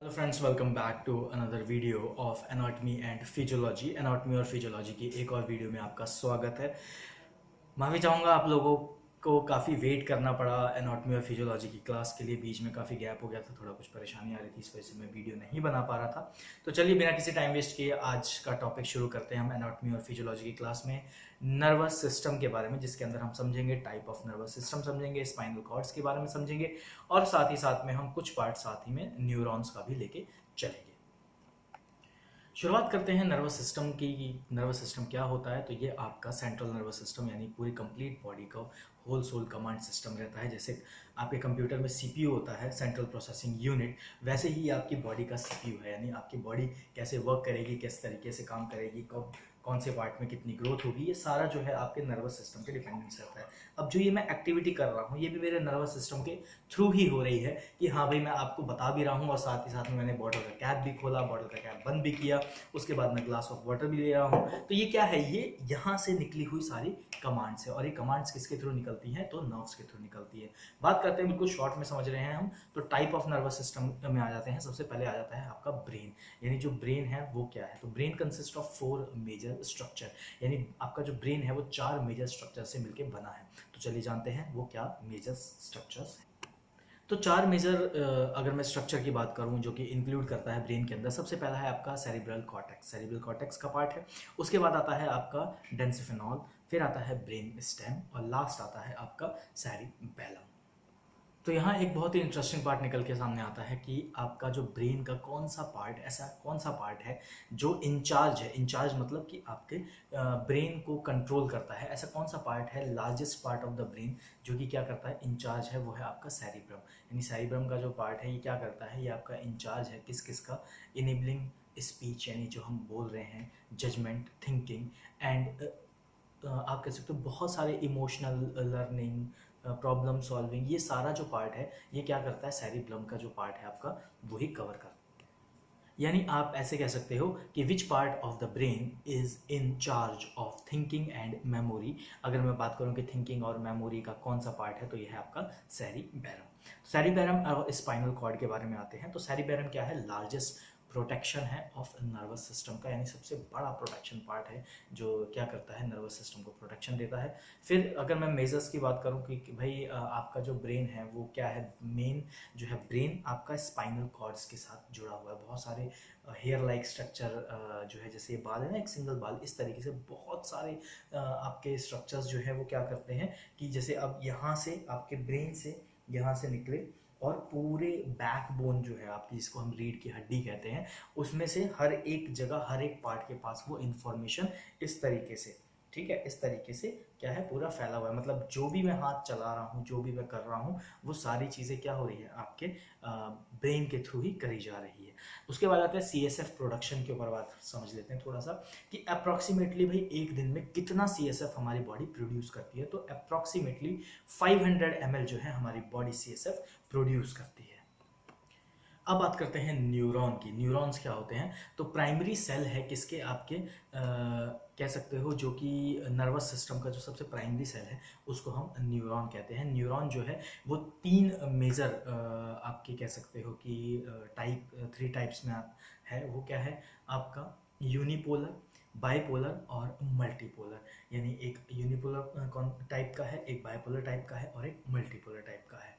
Hello friends, welcome back to another video of anatomy and physiology. Anatomy और physiology की एक और video में आपका स्वागत है। माफ़ी चाहूँगा, आप लोगों को काफ़ी वेट करना पड़ा एनाटॉमी और फिजियोलॉजी की क्लास के लिए। बीच में काफ़ी गैप हो गया था, थोड़ा कुछ परेशानी आ रही थी, इस वजह से मैं वीडियो नहीं बना पा रहा था। तो चलिए बिना किसी टाइम वेस्ट किए आज का टॉपिक शुरू करते हैं हम एनाटॉमी और फिजियोलॉजी की क्लास में नर्वस सिस्टम के बारे में, जिसके अंदर हम समझेंगे टाइप ऑफ नर्वस सिस्टम, समझेंगे स्पाइनल कॉर्ड्स के बारे में समझेंगे, और साथ ही साथ में हम कुछ पार्ट साथ ही में न्यूरॉन्स का भी लेके चलेंगे। शुरुआत करते हैं नर्वस सिस्टम की। नर्वस सिस्टम क्या होता है? तो ये आपका सेंट्रल नर्वस सिस्टम यानी पूरी कंप्लीट बॉडी का होल सोल कमांड सिस्टम रहता है। जैसे आपके कंप्यूटर में सीपीयू होता है, सेंट्रल प्रोसेसिंग यूनिट, वैसे ही आपकी बॉडी का सीपीयू है। यानी आपकी बॉडी कैसे वर्क करेगी, किस तरीके से काम करेगी, कब कौन से पार्ट में कितनी ग्रोथ होगी, ये सारा जो है आपके नर्वस सिस्टम के डिपेंडेंस रहता है। अब जो ये मैं एक्टिविटी कर रहा हूँ, ये भी मेरे नर्वस सिस्टम के थ्रू ही हो रही है कि हाँ भाई, मैं आपको बता भी रहा हूँ और साथ ही साथ में मैंने बॉटल का कैप भी खोला, बॉटल का कैप बंद भी किया, उसके बाद मैं ग्लास ऑफ वाटर भी ले रहा हूँ। तो ये क्या है? ये यहाँ से निकली हुई सारी कमांड्स है। और ये कमांड्स किसके थ्रू निकलती हैं? तो नर्व्स के थ्रू निकलती है। बात करते हैं, बिल्कुल शॉर्ट में समझ रहे हैं हम, तो टाइप ऑफ नर्वस सिस्टम में आ जाते हैं। सबसे पहले आ जाता है आपका ब्रेन। यानी जो ब्रेन है वो क्या है? तो brain consist of 4 major structure. यानी आपका जो ब्रेन है वो 4 मेजर स्ट्रक्चर से मिलकर बना है। तो चलिए जानते हैं वो क्या मेजर स्ट्रक्चर्स हैं। तो 4 मेजर अगर मैं स्ट्रक्चर की बात करूं जो कि इंक्लूड करता है ब्रेन के अंदर, सबसे पहला है आपका सेरिब्रल कॉर्टेक्स। सेरिब्रल कॉर्टेक्स का पार्ट है। उसके बाद आता है आपका डेंसिफेनॉल, फिर आता है ब्रेन स्टेम, और लास्ट आता है आपका सेरिबेलम। तो यहाँ एक बहुत ही इंटरेस्टिंग पार्ट निकल के सामने आता है कि आपका जो ब्रेन का कौन सा पार्ट, ऐसा कौन सा पार्ट है जो इंचार्ज है। इंचार्ज मतलब कि आपके ब्रेन को कंट्रोल करता है। ऐसा कौन सा पार्ट है, largest part of the brain, जो कि क्या करता है, इंचार्ज है? वो है आपका सेरिब्रम। यानी सेरिब्रम का जो पार्ट है ये क्या करता है? ये आपका इंचार्ज है किस किस का? इनेबलिंग स्पीच, यानी जो हम बोल रहे हैं, जजमेंट, थिंकिंग एंड आप कह सकते हो बहुत सारे इमोशनल लर्निंग, प्रॉब्लम सॉल्विंग, ये सारा जो पार्ट है ये क्या करता है? सेरिब्रम का जो पार्ट है आपका वही कवर करता है। यानी आप ऐसे कह सकते हो कि which part of the brain is in charge of thinking and memory. अगर मैं बात करूं कि थिंकिंग और मेमोरी का कौन सा पार्ट है, तो यह है आपका सेरिबेरम। सेरिबेरम और स्पाइनल कॉर्ड के बारे में आते हैं। तो सेरिबेरम क्या है? लार्जेस्ट प्रोटेक्शन है ऑफ नर्वस सिस्टम का, यानी सबसे बड़ा प्रोटेक्शन पार्ट है जो क्या करता है, नर्वस सिस्टम को प्रोटेक्शन देता है। फिर अगर मैं मेजर्स की बात करूं कि भाई आपका जो ब्रेन है वो क्या है, मेन जो है ब्रेन आपका स्पाइनल कॉर्ड्स के साथ जुड़ा हुआ है। बहुत सारे हेयर लाइक स्ट्रक्चर जो है, जैसे ये बाल है ना, एक सिंगल बाल, इस तरीके से बहुत सारे आपके स्ट्रक्चर्स जो है वो क्या करते हैं कि जैसे अब यहाँ से आपके ब्रेन से यहाँ से निकले और पूरे बैकबोन जो है आपकी, जिसको हम रीढ़ की हड्डी कहते हैं, उसमें से हर एक जगह, हर एक पार्ट के पास वो इंफॉर्मेशन इस तरीके से, ठीक है, इस तरीके से क्या है, पूरा फैला हुआ है। मतलब जो भी मैं हाथ चला रहा हूँ, जो भी मैं कर रहा हूँ, वो सारी चीज़ें क्या हो रही है, आपके ब्रेन के थ्रू ही करी जा रही है। उसके बाद आता है CSF प्रोडक्शन के ऊपर बात समझ लेते हैं थोड़ा सा, कि अप्रॉक्सीमेटली भाई एक दिन में कितना CSF हमारी बॉडी प्रोड्यूस करती है। तो अप्रॉक्सीमेटली 500 ml जो है हमारी बॉडी CSF प्रोड्यूस करती है। अब बात करते हैं न्यूरॉन की। न्यूरॉन्स क्या होते हैं? तो प्राइमरी सेल है किसके, आपके कह सकते हो, जो कि नर्वस सिस्टम का जो सबसे प्राइमरी सेल है उसको हम न्यूरॉन कहते हैं। न्यूरॉन जो है वो 3 मेजर आपके कह सकते हो कि टाइप 3 टाइप्स में है। वो क्या है आपका? यूनिपोलर, बाइपोलर और मल्टीपोलर। यानी एक यूनिपोलर टाइप का है, एक बाइपोलर टाइप का है और एक मल्टीपोलर टाइप का है।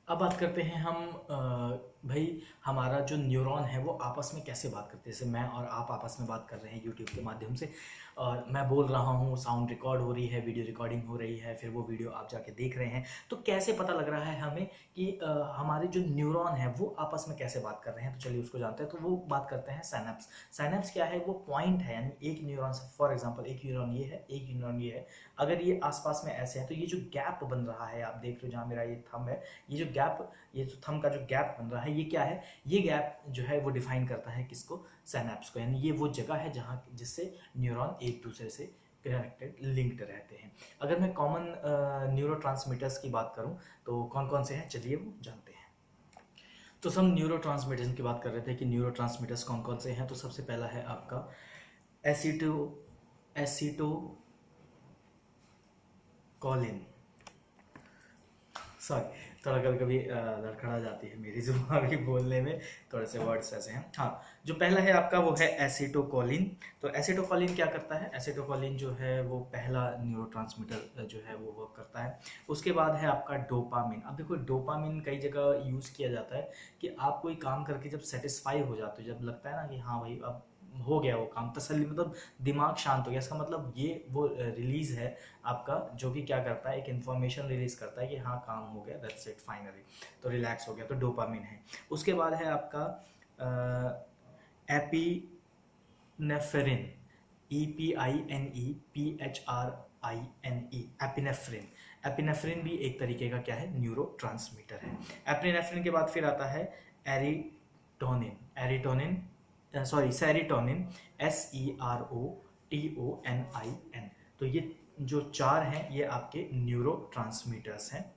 अब बात करते हैं हम भाई हमारा जो न्यूरॉन है वो आपस में कैसे बात करते हैं। जैसे मैं और आप आपस में बात कर रहे हैं यूट्यूब के माध्यम से, और मैं बोल रहा हूँ, साउंड रिकॉर्ड हो रही है, वीडियो रिकॉर्डिंग हो रही है, फिर वो वीडियो आप जाके देख रहे हैं, तो कैसे पता लग रहा है हमें कि हमारे जो न्यूरॉन है वो आपस में कैसे बात कर रहे हैं? तो चलिए उसको जानते हैं। तो वो बात करते हैं साइनेप्स। साइनेप्स क्या है? वो पॉइंट है, यानी एक न्यूरॉन से, फॉर एग्जाम्पल एक न्यूरॉन ये है, एक न्यूरॉन ये है, अगर ये आसपास में ऐसे है तो ये जो गैप बन रहा है, आप देख रहे हो जहाँ मेरा ये थंब है, ये जो गैप, ये जो थंब का जो गैप बन रहा है, ये क्या है? ये गैप जो है वो डिफाइन करता है किसको? साइनेप्स को। यानी ये वो जगह है जहाँ, जिससे न्यूरॉन एक दूसरे से कनेक्टेड, लिंक्ड रहते हैं। अगर मैं कॉमन न्यूरोट्रांसमीटर्स की बात करूं तो कौन कौन से हैं, चलिए वो जानते हैं। तो हम न्यूरोट्रांसमीटर्स की बात कर रहे थे कि न्यूरोट्रांसमीटर्स कौन कौन से हैं। तो सबसे पहला है आपका एसिटो एसिटो कॉलिन। सॉरी, थोड़ा कभी कभी लड़खड़ा जाती है मेरी जुबान भी बोलने में, थोड़े से वर्ड्स ऐसे हैं। हाँ, जो पहला है आपका वो है एसिटोकोलिन। तो एसिटोकोलिन क्या करता है? एसिटोकोलिन जो है वो पहला न्यूरोट्रांसमीटर जो है वो वर्क करता है। उसके बाद है आपका डोपामिन। अब देखो, डोपामिन कई जगह यूज़ किया जाता है कि आप कोई काम करके जब सेटिस्फाई हो जाते हो, जब लगता है ना कि हाँ भाई अब हो गया वो काम, तसल्ली, मतलब दिमाग शांत हो गया, इसका मतलब ये वो रिलीज है आपका, जो कि क्या करता है, एक इन्फॉर्मेशन रिलीज करता है कि हाँ काम हो गया, दैट्स इट, फाइनली तो रिलैक्स हो गया, तो डोपामिन है। उसके बाद है आपका एपिनेफ्रिन, EPINEPHRINE, एपिनेफ्रिन। एपिनेफ्रिन भी एक तरीके का क्या है, न्यूरो ट्रांसमीटर है। एपिनेफ्रिन के बाद फिर आता है एरिटोनिन, एरिटोनिन सॉरी सेरिटोनिन, SEROTONIN। तो ये जो चार हैं ये आपके न्यूरो ट्रांसमीटर्स हैं।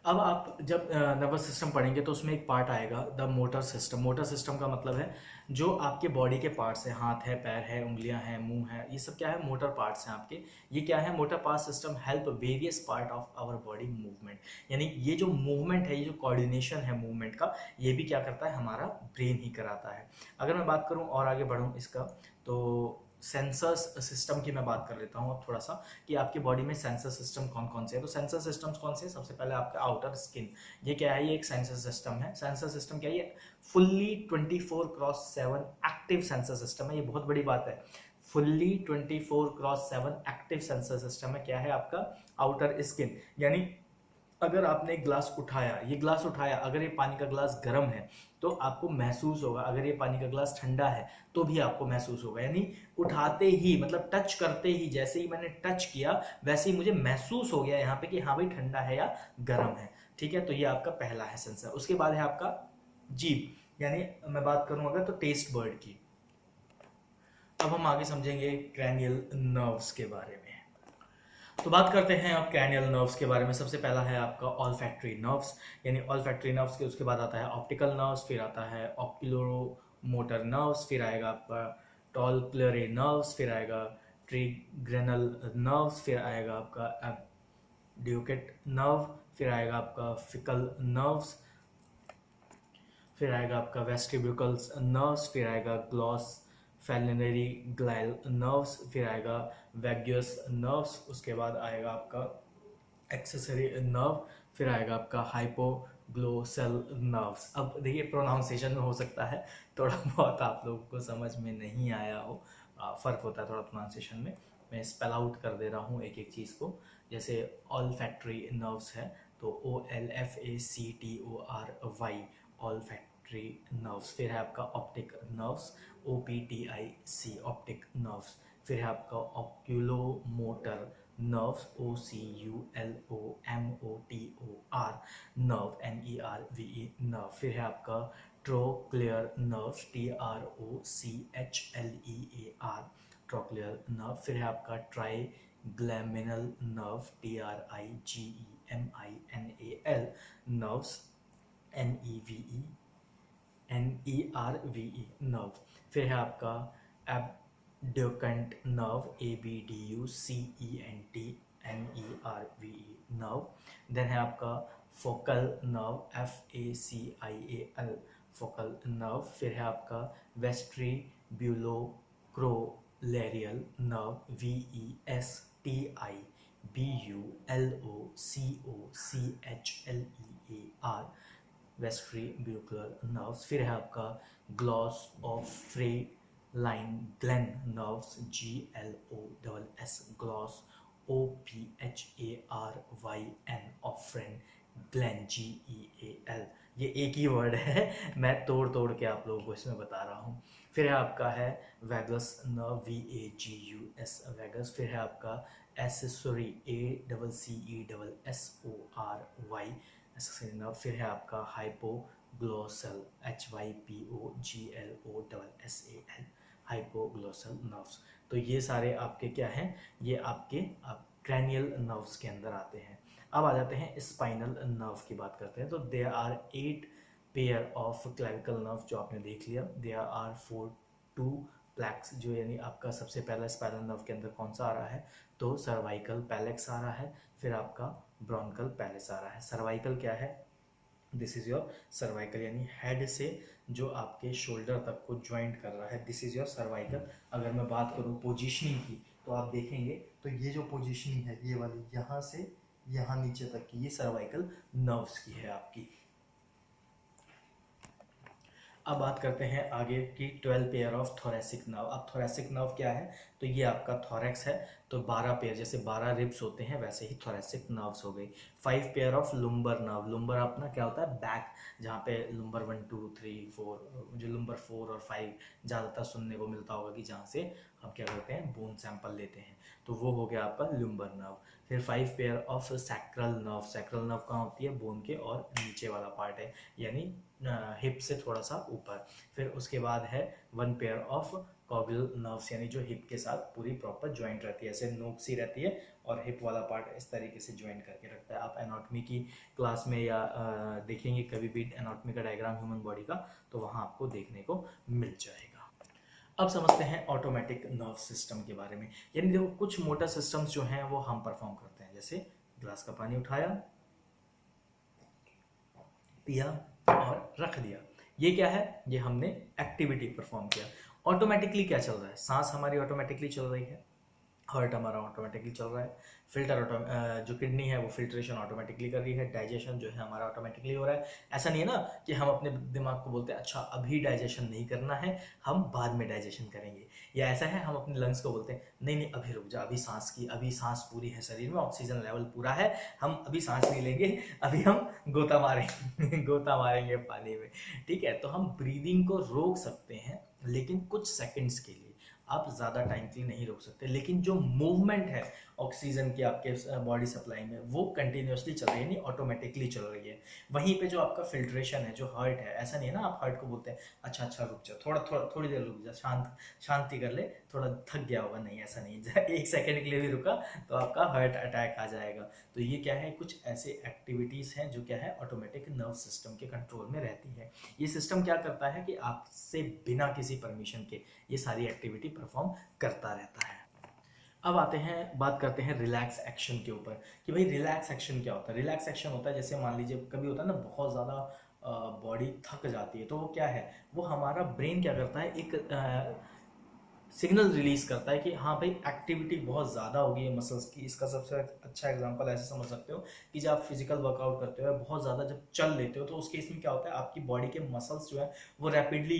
अब आप जब नर्वस सिस्टम पढ़ेंगे तो उसमें एक पार्ट आएगा the motor system. Motor system का मतलब है जो आपके बॉडी के पार्ट्स हैं, हाथ है, पैर है, उंगलियां हैं, मुंह है, ये सब क्या है, मोटर पार्ट्स हैं आपके। ये क्या है, motor part system help various part of our body movement. यानी ये जो मूवमेंट है, ये जो कोऑर्डिनेशन है मूवमेंट का, ये भी क्या करता है, हमारा ब्रेन ही कराता है। अगर मैं बात करूं और आगे बढ़ूं इसका, तो सेंसर्स सिस्टम की मैं बात कर लेता हूं अब थोड़ा सा, कि आपके बॉडी में सेंसर सिस्टम कौन कौन से हैं। तो सेंसर सिस्टम्स कौन से हैं? सबसे पहले आपका आउटर स्किन, ये क्या है, ये एक सेंसर सिस्टम है। सेंसर सिस्टम क्या है, ये फुल्ली 24/7 एक्टिव सेंसर सिस्टम है। ये बहुत बड़ी बात है, फुल्ली 24/7 एक्टिव सेंसर सिस्टम है। क्या है आपका आउटर स्किन, यानी अगर आपने एक ग्लास उठाया, ये ग्लास उठाया, अगर ये पानी का ग्लास गर्म है तो आपको महसूस होगा, अगर ये पानी का ग्लास ठंडा है तो भी आपको महसूस होगा। यानी उठाते ही, मतलब टच करते ही, जैसे ही मैंने टच किया वैसे ही मुझे महसूस हो गया यहाँ पे कि हाँ भाई ठंडा है या गर्म है। ठीक है, तो ये आपका पहला है सेंसर। उसके बाद है आपका जीभ, यानी मैं बात करूं अगर तो टेस्ट बर्ड की। अब हम आगे समझेंगे क्रैनियल नर्व्स के बारे में। तो बात करते हैं अब क्रैनियल नर्व्स के बारे में। सबसे पहला है आपका ऑल्फैक्टरी नर्व्स, यानी ऑल्फैक्टरी नर्व्स के उसके बाद आता है ऑप्टिकल नर्व्स, फिर आता है ऑक्यूलोमोटर नर्व्स, फिर आएगा आपका टॉलक्लरे नर्व्स, फिर आएगा ट्रिग्रेनल नर्व्स, फिर आएगा आपका एब्ड्यूकेट नर्व, फिर आएगा आपका फिकल नर्व्स, फिर आएगा आपका वेस्टिब्यूकल्स नर्व्स, फिर आएगा ग्लॉस फेलिनरी ग्लाइल नर्व्स, फिर आएगा वैगस नर्व्स, उसके बाद आएगा आपका एक्सेसरी नर्व, फिर आएगा आपका हाइपोग्लोसल नर्व्स। अब देखिए प्रोनाउंसिएशन में हो सकता है थोड़ा बहुत आप लोगों को समझ में नहीं आया हो, फ़र्क होता है थोड़ा प्रोनाउंसिएशन में। मैं स्पेल आउट कर दे रहा हूँ एक एक चीज़ को। जैसे ऑल्फैक्टरी नर्व्स है तो OLFACTORY, ऑल्फैक्टरी नर्व्स। फिर है आपका optic nerves, OPTIC, optic nerves. फिर है आपका oculomotor nerves, OCULOMOTOR nerve, NERVE nerve. फिर है आपका trochlear nerves, TROCHLEAR, trochlear nerve. फिर है आपका trigeminal nerve, TRIGEMINAL nerves, NERVE nerve. फिर है आपका abducent nerve, ABDUCENT nerve. Then है आपका facial nerve, FACIAL, facial nerve. फिर है आपका vestibulocochlear nerve, VESTIBULOCOCHLEAR, vestibulocochlear nerves. फिर है आपका glossopharyngeal nerves, GLOSS, gloss OPHARYN, ऑफ्रेन Glenn, GEAL। ये एक ही वर्ड है, मैं तोड़ तोड़ के आप लोगों को इसमें बता रहा हूँ। फिर है आपका है वैगस नर्व, VAGUS, वैगस। फिर है आपका एसेसरी, ACCESSORY, एसेसरी नर्व। फिर है आपका हाइपोग्लोसल, HYPOGLOSSAL, हाइपोग्लोसल नर्व्स। तो ये सारे आपके क्या हैं, ये आपके क्रैनियल नर्व्स के अंदर आते हैं। अब आ जाते हैं स्पाइनल नर्व की बात करते हैं। तो there are 8 pair of clavicle nerve, जो आपने देख लिया। देयर आर 2 प्लैक्स, जो यानी आपका सबसे पहला स्पाइनल नर्व के अंदर कौन सा आ रहा है, तो सर्वाइकल पैलेक्स आ रहा है। फिर आपका ब्रोंकल पैलेस आ रहा है। सर्वाइकल क्या है? दिस इज योर सर्वाइकल, यानी हेड से जो आपके शोल्डर तक को ज्वाइंट कर रहा है, दिस इज योर सर्वाइकल। अगर मैं बात करूँ पोजीशनिंग की तो आप देखेंगे तो ये जो पोजीशनिंग है ये वाली, यहाँ से यहाँ नीचे तक की, ये सर्वाइकल नर्व्स की है आपकी। अब बात करते हैं आगे की 12 पेयर ऑफ थोरेसिक नर्व। अब थोरेसिक नर्व क्या है? तो ये आपका थोरेक्स है, तो 12 पेयर, जैसे 12 रिब्स होते हैं वैसे ही थोरेसिक नर्व्स हो गई। 5 pair of lumbar nerve. Lumbar अपना क्या होता है? बैक, जहाँ पे लुम्बर 1 2 3 4, जो लुम्बर 4 और 5 ज़्यादातर सुनने को मिलता होगा कि जहाँ से हम क्या करते हैं, बोन सैंपल लेते हैं, तो वो हो गया आपका लुम्बर नर्व। फिर 5 pair of sacral nerve. Sacral nerve कहाँ होती है? बोन के और नीचे वाला पार्ट है, यानी हिप से थोड़ा सा ऊपर। फिर उसके बाद है 1 पेयर ऑफ कॉगल नर्व्स, यानी जो हिप के साथ पूरी प्रॉपर ज्वाइंट रहती है, ऐसे नोक सी रहती है और हिप वाला पार्ट इस तरीके से ज्वाइंट करके रखता है। आप एनाटॉमी की क्लास में या देखेंगे कभी भी एनाटॉमी का डायग्राम ह्यूमन बॉडी का, तो वहाँ आपको देखने को मिल जाएगा। अब समझते हैं ऑटोमेटिक नर्व सिस्टम के बारे में। यानी देखो कुछ मोटर सिस्टम्स जो हैं वो हम परफॉर्म करते हैं, जैसे ग्लास का पानी उठाया, पिया और रख दिया, ये क्या है? ये हमने एक्टिविटी परफॉर्म किया। ऑटोमेटिकली क्या चल रहा है? सांस हमारी ऑटोमेटिकली चल रही है, हार्ट हमारा ऑटोमेटिकली चल रहा है, फिल्टर जो किडनी है वो फिल्ट्रेशन ऑटोमेटिकली कर रही है, डाइजेशन जो है हमारा ऑटोमेटिकली हो रहा है। ऐसा नहीं है ना कि हम अपने दिमाग को बोलते हैं अच्छा अभी डाइजेशन नहीं करना है, हम बाद में डाइजेशन करेंगे, या ऐसा है हम अपने लंग्स को बोलते हैं नहीं नहीं अभी रुक जा, अभी सांस पूरी है, शरीर में ऑक्सीजन लेवल पूरा है, हम अभी सांस नहीं लेंगे, अभी हम गोता मारेंगे गोता मारेंगे पानी में। ठीक है, तो हम ब्रीदिंग को रोक सकते हैं लेकिन कुछ सेकंड्स के लिए, आप ज़्यादा टाइम के लिए नहीं रोक सकते, लेकिन जो मूवमेंट है ऑक्सीजन की आपके बॉडी सप्लाई में वो कंटिन्यूसली चल रही है, नहीं ऑटोमेटिकली चल रही है। वहीं पे जो आपका फिल्ट्रेशन है, जो हार्ट है, ऐसा नहीं है ना आप हार्ट को बोलते हैं अच्छा अच्छा रुक जा, थोड़ी देर रुक जा, शांति कर ले, थोड़ा थक गया होगा, नहीं ऐसा नहीं है। 1 सेकेंड के लिए भी रुका तो आपका हार्ट अटैक आ जाएगा। तो ये क्या है? कुछ ऐसे एक्टिविटीज़ हैं जो क्या है, ऑटोमेटिक नर्व सिस्टम के कंट्रोल में रहती है। ये सिस्टम क्या करता है कि आपसे बिना किसी परमिशन के ये सारी एक्टिविटी परफॉर्म करता रहता है। अब बात करते हैं रिलैक्स एक्शन के ऊपर कि भाई रिलैक्स एक्शन क्या होता है। रिलैक्स एक्शन होता है जैसे मान लीजिए कभी होता है ना बहुत ज़्यादा बॉडी थक जाती है, तो वो क्या है, वो हमारा ब्रेन क्या करता है, एक सिग्नल रिलीज करता है कि हाँ भाई एक्टिविटी बहुत ज़्यादा होगी है मसल्स की। इसका सबसे अच्छा एग्जांपल ऐसे समझ सकते हो कि जब आप फिजिकल वर्कआउट करते हो बहुत ज़्यादा जब चल लेते हो, तो उस केस में क्या होता है, आपकी बॉडी के मसल्स जो है वो रैपिडली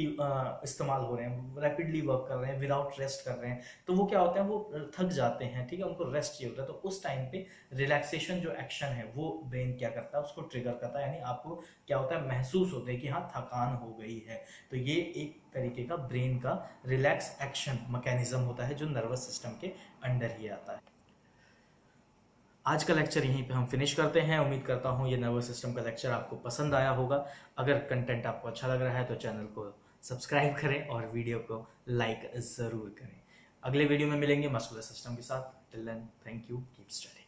इस्तेमाल हो रहे हैं, रैपिडली वर्क कर रहे हैं, विदाउट रेस्ट कर रहे हैं, तो वो क्या होता है, वो थक जाते हैं। ठीक है, उनको रेस्ट चाहिए होता है, तो उस टाइम पे रिलैक्सेशन जो एक्शन है वो ब्रेन क्या करता है, उसको ट्रिगर करता है, यानी आपको क्या होता है, महसूस होता है कि हाँ थकान हो गई है। तो ये एक तरीके का ब्रेन का रिलैक्स एक्शन मैकेनिज्म होता है जो नर्वस सिस्टम के अंडर ही आता है। आज का लेक्चर यहीं पे हम फिनिश करते हैं। उम्मीद करता हूँ ये नर्वस सिस्टम का लेक्चर आपको पसंद आया होगा। अगर कंटेंट आपको अच्छा लग रहा है तो चैनल को सब्सक्राइब करें और वीडियो को लाइक ज़रूर करें। अगले वीडियो में मिलेंगे मस्कुलर सिस्टम के साथ। Till then thank you, keep study.